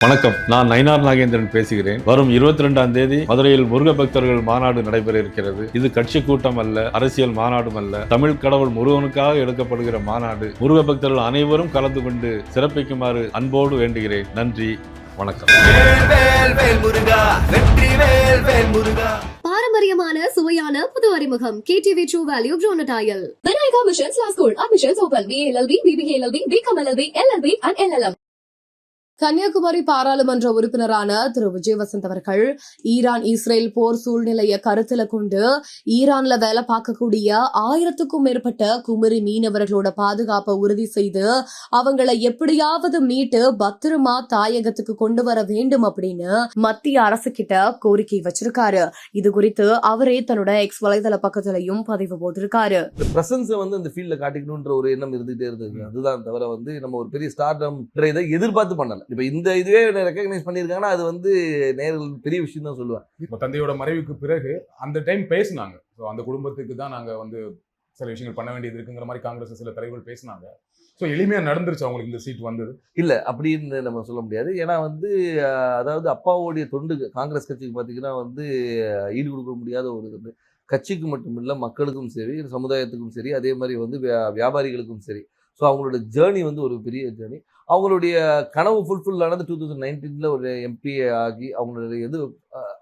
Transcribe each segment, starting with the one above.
வணக்கம், நான் நயினார் நாகேந்திரன் பேசுகிறேன். வரும் 22ஆம் தேதி மதுரையில் முருக பக்தர்கள் மாநாடு நடைபெற இருக்கிறது. இது கட்சி கூட்டம் அல்ல, அரசியல் மாநாடும் அல்ல. தமிழ் கடவுள் முருகனுக்காக எடுக்கப்படுகிற மாநாடு. முருக பக்தர்கள் அனைவரும் கலந்து கொண்டு சிறப்பிக்குமாறு அன்போடு வேண்டுகிறேன். நன்றி, வணக்கம். பாரம்பரியமான சுவையான புது அறிமுகம் KTV True Value Bronatile. Vinayaga Missions Law School. Admissions open. BALLB, BBALLB, BCom LLB, LLB and LLM. Kanyakumari பாராளுமன்ற உறுப்பினரான திரு விஜய் வசந்த் அவர்கள் ஈரான் இஸ்ரேல் போர் சூழ்நிலையை கருத்துல கொண்டு ஈரான்ல வேலை பார்க்கக்கூடிய 1000க்கும் மேற்பட்ட குமரி மீனவர்களோட பாதுகாப்பை உறுதி செய்து அவங்களை எப்படியாவது மீட்டு பத்திரமா தாயகத்துக்கு கொண்டு வர வேண்டும் அப்படின்னு மத்திய அரசு கிட்ட கோரிக்கை வச்சிருக்காரு. இது குறித்து அவரே தன்னோட எக்ஸ் வலைதள பக்கத்திலையும் பதிவு போட்டிருக்காரு. பிரசன்ஸை அந்த ஃபீல்ட்ல காட்டிக்கணும்ன்ற ஒரு எண்ணம் இருந்துகிட்டே இருந்தது. அதுதான் தவிர நம்ம ஒரு பெரிய ஸ்டார்டம் இதை எதிர்பார்த்து பண்ணல. இப்ப இந்த இதுவே ரெகக்னைஸ் பண்ணியிருக்காங்கன்னா அது நேரில் பெரிய விஷயம் தான் சொல்லுவேன். இப்போ தந்தையோட மறைவுக்கு பிறகு அந்த டைம் பேசினாங்க. ஸோ அந்த குடும்பத்துக்கு தான் நாங்கள் சில விஷயங்கள் பண்ண வேண்டியது இருக்குங்கிற மாதிரி காங்கிரஸ் சில தலைவர்கள் பேசினாங்க. ஸோ எளிமையாக நடந்துருச்சு அவங்களுக்கு இந்த சீட் வந்தது இல்லை அப்படின்னு நம்ம சொல்ல முடியாது. ஏன்னா அதாவது அப்பாவுடைய தொண்டு காங்கிரஸ் கட்சிக்கு பார்த்தீங்கன்னா ஈடு கொடுக்க முடியாத ஒரு இது. கட்சிக்கு மட்டும் இல்லை, மக்களுக்கும் சரி, சமுதாயத்துக்கும் சரி, அதே மாதிரி வியாபாரிகளுக்கும் சரி. ஸோ அவங்களோட ஜேர்னி ஒரு பெரிய ஜேர்னி. அவங்களுடைய கனவு ஃபுல்ஃபில் ஆனது 2019 ஒரு எம்பி ஆகி அவங்களுடைய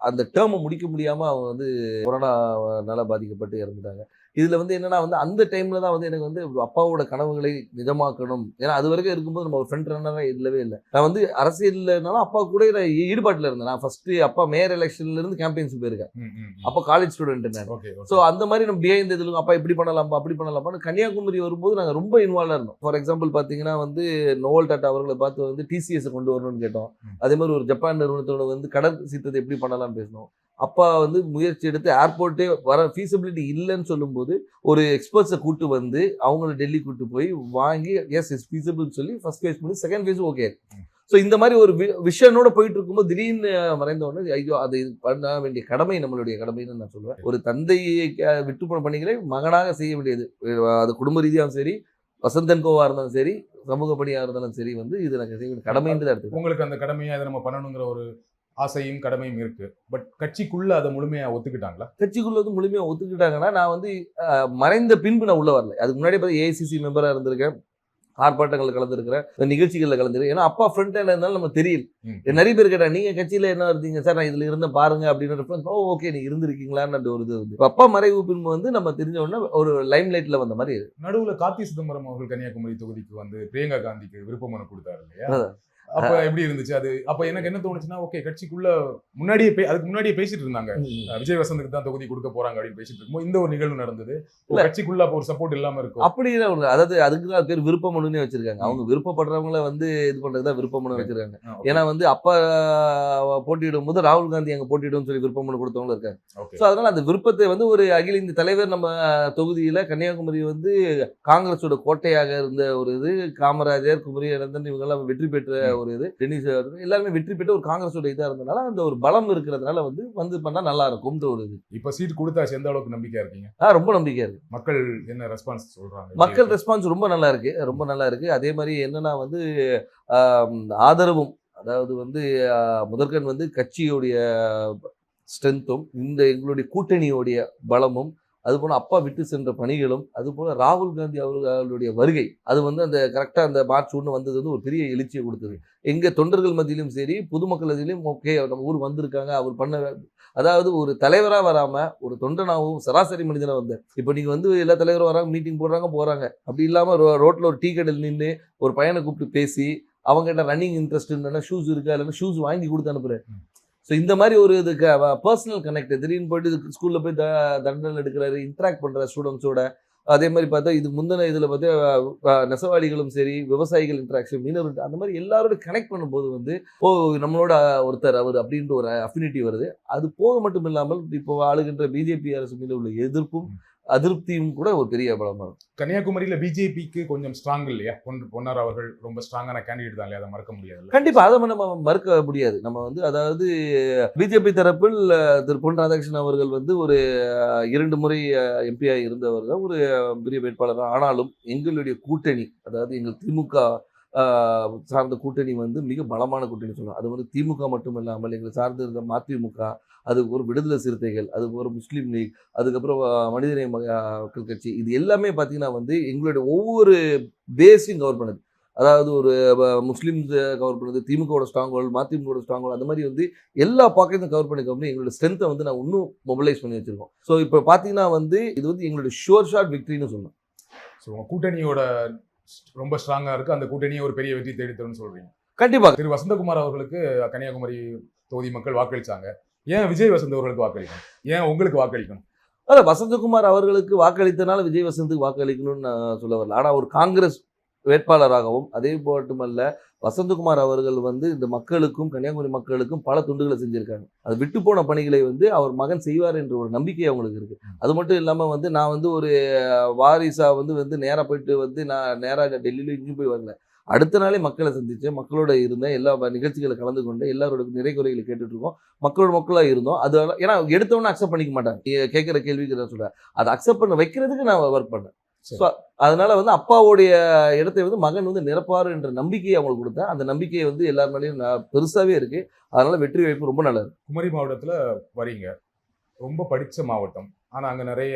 அந்த டேர்மை முடிக்க முடியாமல் அவங்க கொரோனானால பாதிக்கப்பட்டு இறந்துட்டாங்க. இதில் என்னன்னா அந்த டைமில் தான் எனக்கு அப்பாவோட கனவுகளை நிஜமாக்கணும். ஏன்னா அது வரைக்கும் இருக்கும்போது நம்ம ஒரு ஃப்ரண்ட் ரன்னராக இல்லவே இல்லை. நான் அரசியல்னாலும் அப்பா கூட நான் ஈடுபாட்டில் இருந்தேன். நான் ஃபஸ்ட்டு அப்பா மேயர் எலெக்ஷன்லேருந்து கேம்பெயின்ஸ் போயிருக்கேன். அப்போ காலேஜ் ஸ்டூடெண்ட் நான். ஸோ அந்த மாதிரி நம்ம பிஹைண்ட் இதில் அப்பா இப்படி பண்ணலாம்ப்பா அப்படி பண்ணலாம்ப்பான்னு கன்னியாகுமரி வரும்போது நாங்கள் ரொம்ப இன்வால்வாக இருந்தோம். ஃபார் எக்ஸாம்பிள் பார்த்தீங்கன்னா நோவல் டாட்டா அவர்களை பார்த்து டிசிஎஸ் கொண்டு வரணும்னு கேட்டோம். அதே மாதிரி ஒரு ஜப்பான் நிறுவனத்தோட கடல் சீத்தத்தை எப்படி பண்ணலாம்னு பேசணும். அப்பா முயற்சி எடுத்து ஏர்போர்ட்டே வர ஃபீஸிபிலிட்டி இல்லைன்னு சொல்லும்போது ஒரு எக்ஸ்பர்ட்ஸை கூட்டு அவங்கள டெல்லி கூட்டு போய் வாங்கி எஸ் இஸ் ஃபீஸிபிள்னு சொல்லி ஃபர்ஸ்ட் ஃபேஸ் பண்ணி செகண்ட் ஃபேஸ் ஓகே. ஸோ இந்த மாதிரி ஒரு விஷனோட போயிட்டு இருக்கும்போது திடீர்னு மறைந்த உடனே ஐயோ அது பண்ண வேண்டிய கடமை நம்மளுடைய கடமைன்னு நான் சொல்லுவேன். ஒரு தந்தையை விட்டு பண்ணிகளை மகனாக செய்ய வேண்டியது. அது குடும்ப ரீதியாகவும் சரி, வசந்தன் கோவா இருந்தாலும் சரி, சமூக பணியாக இருந்தாலும் சரி இது எனக்கு செய்ய வேண்டிய கடமைன்னு தான் எடுத்து. உங்களுக்கு அந்த கடமையை அதை நம்ம பண்ணணுங்கிற ஒரு ஆசையும் கடமையும் இருக்கு. பட் கட்சிக்குள்ள அதை முழுமையா ஒத்துக்கிட்டாங்களா? கட்சிக்குள்ள முழுமையா ஒத்துக்கிட்டாங்கன்னா நான் மறைந்த பின்பு நான் உள்ள வரல. அதுக்கு முன்னாடி பார்த்து ஏஐசிசி மெம்பரா இருந்திருக்கேன், ஆர்ப்பாட்டங்கள் கலந்துருக்கிறேன், நிகழ்ச்சிகளில் கலந்துருக்கேன். ஏன்னா அப்பா ஃப்ரண்ட் ஹேண்ட் இருந்தாலும் நம்ம தெரியல. நிறைய பேர் கேட்டாங்க நீங்க கட்சியில என்ன இருந்தீங்க சார், நான் இதுல இருந்த பாருங்க அப்படின்னு. ஓகே நீங்க இருந்திருக்கீங்களான்னு ஒரு இது அப்பா மறைவு பின்பு நம்ம தெரிஞ்ச உடனே ஒரு லைம் லைட்ல வந்த மாதிரி. நடுவுல கார்த்தி சிதம்பரம் அவர்கள் கன்னியாகுமரி தொகுதிக்கு பிரியங்கா காந்திக்கு விருப்ப மனு கொடுத்தாரு இல்லையா? அப்ப எப்படி இருந்துச்சு அது? அப்ப எனக்கு என்ன தோணுச்சுன்னா, ஓகே கட்சிக்குள்ள அதுக்கு முன்னாடியே பேசிட்டு இருந்தாங்க, விஜய் வசந்துக்கு தான் தொகுதி கொடுக்க போறாங்க அப்படின்னு பேசிட்டு இருக்கும்போது இந்த ஒரு நிகழ்வு நடந்தது. கட்சிக்குள்ள அப்ப ஒரு சப்போர்ட் இல்லாம இருக்கும். அப்படி அதாவது அதுக்குதான் பேர் விருப்ப மனுன்னு வச்சிருக்காங்க. அவங்க விருப்பப்படுறவங்கள இது பண்றதுதான் விருப்ப மனு வச்சிருக்காங்க. ஏன்னா அப்பா போட்டியிடும் போது ராகுல் காந்தி அங்க போட்டியிடும் சொல்லி விருப்ப மனு கொடுத்தவங்களும் இருக்காங்க. ஸோ அதனால அந்த விருப்பத்தை ஒரு அகில இந்திய தலைவர் நம்ம தொகுதியில கன்னியாகுமரி காங்கிரஸோட கோட்டையாக இருந்த ஒரு இது. காமராஜர், குமரி அனந்தன் இவங்கெல்லாம் வெற்றி பெற்ற ஒரு இது. டென்னிஸ் எல்லாருமே வெற்றி பெற்ற ஒரு காங்கிரஸோட இதா இருந்தனால அந்த ஒரு பலம் இருக்கிறதுனால பண்ணா நல்லா இருக்கும் ஒரு இது. இப்ப சீட் கொடுத்தாச்சு, எந்த அளவுக்கு நம்பிக்கையா இருக்கீங்க? ரொம்ப நம்பிக்கையா இருக்கு. மக்கள் என்ன ரெஸ்பான்ஸ் சொல்றாங்க? மக்கள் ரெஸ்பான்ஸ் ரொம்ப நல்லா இருக்கு, ரொம்ப நல்லா இருக்கு. அதே மாதிரி என்னன்னா ஆதரவும், அதாவது முதற்கண் கட்சியோடைய ஸ்ட்ரென்த்தும் எங்களுடைய கூட்டணியோடைய பலமும், அதுபோல அப்பா விட்டு சென்ற பணிகளும், அதுபோல ராகுல் காந்தி அவர்களுடைய வருகை அந்த கரெக்டாக அந்த மார்ச் 1 வந்தது ஒரு பெரிய எழுச்சியை கொடுத்தது. எங்கள் தொண்டர்கள் மத்தியிலும் சரி, பொதுமக்கள் மத்தியிலும் ஓகே நம்ம ஊர் வந்திருக்காங்க, அவர் பண்ண அதாவது ஒரு தலைவராக வராமல் ஒரு தொண்டனாகவும் சராசரி மனிதனாக வந்தார். இப்போ நீங்கள் எல்லா தலைவரும் வராங்க, மீட்டிங் போடுறாங்க. அப்படி இல்லாமல் ரோட்டில் ஒரு டீ கடையில் நின்று ஒரு பையனை கூப்பிட்டு பேசி அவங்ககிட்ட ரன்னிங் இன்ட்ரெஸ்ட் இல்லைன்னா ஷூஸ் இருக்கா, இல்லைன்னா ஷூஸ் வாங்கி கொடுத்து அனுப்புகிறேன். ஸோ இந்த மாதிரி ஒரு இதுக்கு பர்சனல் கனெக்ட், திடீர்னு போயிட்டு ஸ்கூலில் போய் தண்டனை எடுக்கிறாரு, இன்ட்ராக்ட் பண்ணுற ஸ்டூடெண்ட்ஸோட. அதே மாதிரி பார்த்தா இது முந்தின இதில் பார்த்தா நெசவாளிகளும் சரி, விவசாயிகள் இன்ட்ராக்ஷன், மீனவர், அந்த மாதிரி எல்லாரோட கனெக்ட் பண்ணும்போது நம்மளோட ஒருத்தர் அவர் அப்படின்ற ஒரு அஃபினிட்டி வருது. அது போக மட்டும் இல்லாமல் இப்போ ஆளுகின்ற பிஜேபி அரசு மீது உள்ள எதிர்ப்பும் அதிருப்தியும் கூட ஒரு பெரிய பலமா இருக்கும். கன்னியாகுமரியில பிஜேபிக்கு கொஞ்சம் ஸ்ட்ராங் இல்லையா? பொன்னார் அவர்கள் ரொம்ப ஸ்ட்ராங்கான கேண்டிடேட் தான் இல்லையா? அதை மறக்க முடியாது. கண்டிப்பா அதை நம்ம மறுக்க முடியாது. நம்ம அதாவது பிஜேபி தரப்பில் திரு பொன் ராதாகிருஷ்ணன் அவர்கள் ஒரு 2 முறை எம்பியாக இருந்தவர் தான், ஒரு பெரிய வேட்பாளர். ஆனாலும் எங்களுடைய கூட்டணி, அதாவது எங்கள் திமுக சார்ந்த கூட்டணி வந்து மிக பலமான கூட்டணி சொல்லலாம். அது வந்து திமுக மட்டும் இல்லாமல் எங்களை சார்ந்து இருக்க மதிமுக, அதுக்கு ஒரு விடுதலை சிறுத்தைகள், அதுக்கு ஒரு முஸ்லீம் லீக், அதுக்கப்புறம் மனிதநேய மக்கள் கட்சி, இது எல்லாமே பார்த்தீங்கன்னா வந்து எங்களுடைய ஒவ்வொரு பேஸையும் கவர் பண்ணுது. அதாவது ஒரு முஸ்லீம்ஸ் கவர் பண்ணுது, திமுகவோட ஸ்ட்ராங் ஹோல்டு, மதிமுகவோட ஸ்ட்ராங் ஹோல்டு, அந்த மாதிரி வந்து எல்லா பாக்கெட்டும் கவர் பண்ணி எங்களோட ஸ்ட்ரென்த்தை வந்து நான் இன்னும் மொபிலைஸ் பண்ணி வச்சிருக்கோம். ஸோ இப்போ பார்த்தீங்கன்னா வந்து இது வந்து எங்களுடைய ஷுவர் ஷாட் விக்டரின்னு சொல்லலாம். ஸோ உங்க கூட்டணியோட ரொம்ப ஸ்ட்ராங்கா இருக்கு, அந்த கூட்டணியை ஒரு பெரிய வெற்றி தேடித்தரும்னு சொல்றீங்க. கண்டிப்பாக திரு வசந்தகுமார் அவர்களுக்கு கன்னியாகுமரி தொகுதி மக்கள் வாக்களிச்சாங்க. ஏன் விஜய் வசந்த் அவர்களுக்கு வாக்களிக்கணும்? ஏன் உங்களுக்கு வாக்களிக்கணும்? அதான் வசந்தகுமார் அவர்களுக்கு வாக்களித்தனால விஜய் வசந்துக்கு வாக்களிக்கணும்னு நான் சொல்ல வரல. ஆனால் ஒரு காங்கிரஸ் வேட்பாளராகவும் அதே மட்டுமல்ல வசந்தகுமார் அவர்கள் வந்து இந்த மக்களுக்கும் கன்னியாகுமரி மக்களுக்கும் பல துண்டுகளை செஞ்சிருக்காங்க. அது விட்டு போன பணிகளை வந்து அவர் மகன் செய்வார் என்ற ஒரு நம்பிக்கை அவங்களுக்கு இருக்கு. அது மட்டும் இல்லாமல் வந்து நான் வந்து ஒரு வாரிசா வந்து நேராக போயிட்டு வந்து நான் நேராக டெல்லியில இங்கேயும் போய் வரல. அடுத்த நாளே மக்களை சந்திச்சேன், மக்களோட இருந்தேன், எல்லா நிகழ்ச்சிகளை கலந்து கொண்டு எல்லாரோட நிறை குறைகளை கேட்டுட்டு இருக்கோம், மக்களாக இருந்தோம். அது ஏன்னா எடுத்தவொன்னே அக்செப்ட் பண்ணிக்க மாட்டாங்க. கேட்குற கேள்விக்கு நான் சொல்றேன், அதை அக்செப்ட் பண்ண வைக்கிறதுக்கு நான் ஒர்க் பண்ணேன். ஸோ அதனால வந்து அப்பாவுடைய இடத்தை வந்து மகன் வந்து நிரப்பாரு என்ற நம்பிக்கையை அவங்களுக்கு கொடுத்தேன். அந்த நம்பிக்கையை வந்து எல்லார் மேலேயும் பெருசாவே இருக்கு. அதனால வெற்றி வாய்ப்பு ரொம்ப நல்லது. குமரி மாவட்டத்துல வரீங்க, ரொம்ப படிச்ச மாவட்டம், ஆனா அங்க நிறைய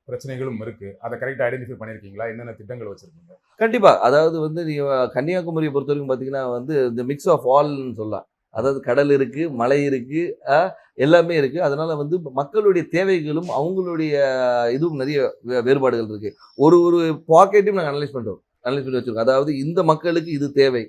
பிரச்சனைகளும் இருக்கு. அதை கரெக்டா ஐடென்டிஃபை பண்ணிருக்கீங்களா? என்னென்ன திட்டங்கள் வச்சிருக்கீங்க? கண்டிப்பா. அதாவது வந்து நீங்க கன்னியாகுமரியை பொறுத்த வரைக்கும் பார்த்தீங்கன்னா வந்து இந்த மிக்ஸ் ஆஃப் ஆல்னு சொல்லலாம். அதாவது கடல் இருக்கு, மலை இருக்கு, எல்லாமே இருக்கு. அதனால வந்து மக்களுடைய தேவைகளும் அவங்களுடைய இதுவும் நிறைய வேறுபாடுகள் இருக்கு. ஒரு பாக்கெட்டையும் நாங்கள் அனலைஸ் பண்ணி வச்சிருக்கோம். அதாவது இந்த மக்களுக்கு இது தேவை,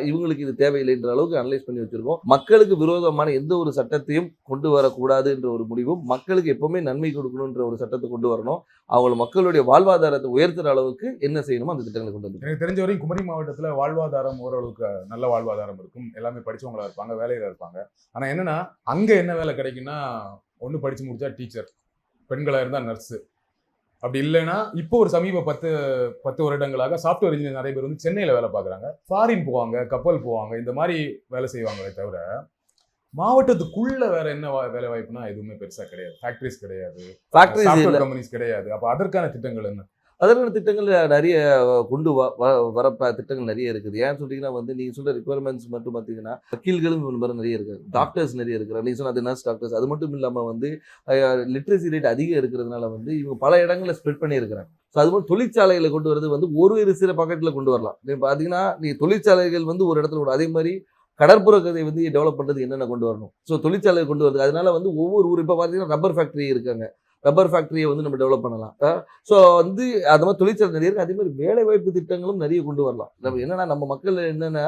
இவங்களுக்கு இது தேவையில்லைன்ற அளவுக்கு அனலைஸ் பண்ணி வச்சிருக்கோம். மக்களுக்கு விரோதமான எந்த ஒரு சட்டத்தையும் கொண்டு வரக்கூடாது என்ற ஒரு முடிவும், மக்களுக்கு எப்பவுமே நன்மை கொடுக்கணுன்ற ஒரு சட்டத்தை கொண்டு வரணும், அவங்க மக்களுடைய வாழ்வாதாரத்தை உயர்த்துற அளவுக்கு என்ன செய்யணுமோ அந்த திட்டங்களை கொண்டு வந்து. எனக்கு தெரிஞ்ச வரைக்கும் குமரி மாவட்டத்துல வாழ்வாதாரம் ஓரளவுக்கு நல்ல வாழ்வாதாரம் இருக்கும். எல்லாமே படிச்சவங்களா இருப்பாங்க, வேலையில இருப்பாங்க. ஆனா என்னன்னா அங்க என்ன வேலை கிடைக்குன்னா, ஒண்ணு படிச்சு முடிச்சா டீச்சர், பெண்களா இருந்தா நர்ஸு, அப்படி இல்லைன்னா இப்போ ஒரு சமீப 10 வருடங்களாக சாஃப்ட்வேர் இன்ஜினியர் நிறைய பேர் வந்து சென்னையில வேலை பார்க்குறாங்க, ஃபாரின் போவாங்க, கப்பல் போவாங்க, இந்த மாதிரி வேலை செய்வாங்களே தவிர மாவட்டத்துக்குள்ள வேற என்ன வேலை வாய்ப்புனா எதுவுமே பெருசா கிடையாது. ஃபேக்டரிஸ் கிடையாது, சாஃப்ட்வேர் கம்பெனிஸ் கிடையாது. அப்ப அதற்கான திட்டங்கள் என்ன? அதற்கான திட்டங்கள் நிறைய கொண்டு வர திட்டங்கள் நிறைய இருக்குது. ஏன்னு சொல்லிங்கன்னா வந்து நீங்கள் சொல்கிற ரிக்குவயர்மெண்ட்ஸ் மட்டும் பார்த்தீங்கன்னா வக்கீல்களும் நிறைய இருக்குது, டாக்டர்ஸ் நிறைய இருக்கிறாங்க. நீங்கள் சொன்ன அது நர்ஸ் டாக்டர்ஸ். அது மட்டும் இல்லாமல் வந்து லிட்ரஸி ரேட் அதிகம் இருக்கிறதுனால வந்து இவங்க பல இடங்களில் ஸ்ப்ரெட் பண்ணியிருக்கிறாங்க. ஸோ அது மாதிரி தொழிற்சாலைகளை கொண்டு வரது வந்து ஒரு சில பாக்கெட்டில் கொண்டு வரலாம். இப்போ பார்த்தீங்கன்னா நீங்கள் தொழிற்சாலைகள் வந்து ஒரு இடத்துல அதே மாதிரி கடற்புற கதை வந்து டெவலப் பண்ணுறது என்னென்ன கொண்டு வரணும். ஸோ தொழிற்சாலை கொண்டு வருது. அதனால வந்து ஒவ்வொரு ஊர் இப்போ பார்த்தீங்கன்னா ரப்பர் ஃபேக்ட்ரி இருக்காங்க, ரப்பர் ஃபேக்ட்ரியை வந்து நம்ம டெவலப் பண்ணலாம். ஸோ வந்து அது மாதிரி தொழிற்சாலை நிறைய இருக்குது. அதே மாதிரி வேலை வாய்ப்பு திட்டங்களும் நிறைய கொண்டு வரலாம். நம்ம என்னன்னா நம்ம மக்கள் என்னென்னா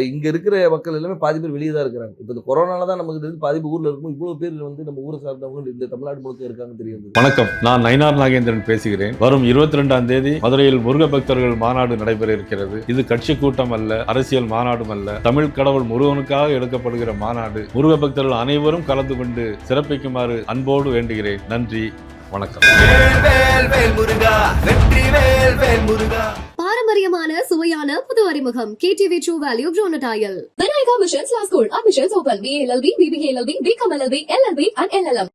இங்கே இருக்கிற மக்கள் எல்லாமே பாதி பேர் வெளியே தான் இருக்கிறாங்க. இப்போ இந்த கொரோனால தான் நமக்கு தெரிஞ்சு பாதி ஊரில் இருக்கும், இவ்வளோ பேர் வந்து நம்ம ஊரை சார்ந்தவங்க இந்த தமிழ்நாடு முழுக்க இருக்காங்க தெரியுது. வணக்கம், நான் நயினார் நாகேந்திரன் பேசுகிறேன். வரும் 22ஆம் தேதி மதுரையில் முருக பக்தர்கள் மாநாடு நடைபெற இருக்கிறது. இது கட்சி கூட்டம் அல்ல, அரசியல் மாநாடும் அல்ல, தமிழ் கடவுள் முருகனுக்காக எடுக்கப்படுகிற மாநாடு. முருக பக்தர்கள் அனைவரும் கலந்து கொண்டு சிறப்பிக்குமாறு அன்போடு வேண்டுகிறேன். நன்றி, வணக்கம். பாரம்பரியமான சுவையான புது அறிமுகம் KTV True Value Bronatile. Vinayaga Missions Law School. Admissions open. BA LLB, BBA LLB, BCom LLB, LLB and LLM.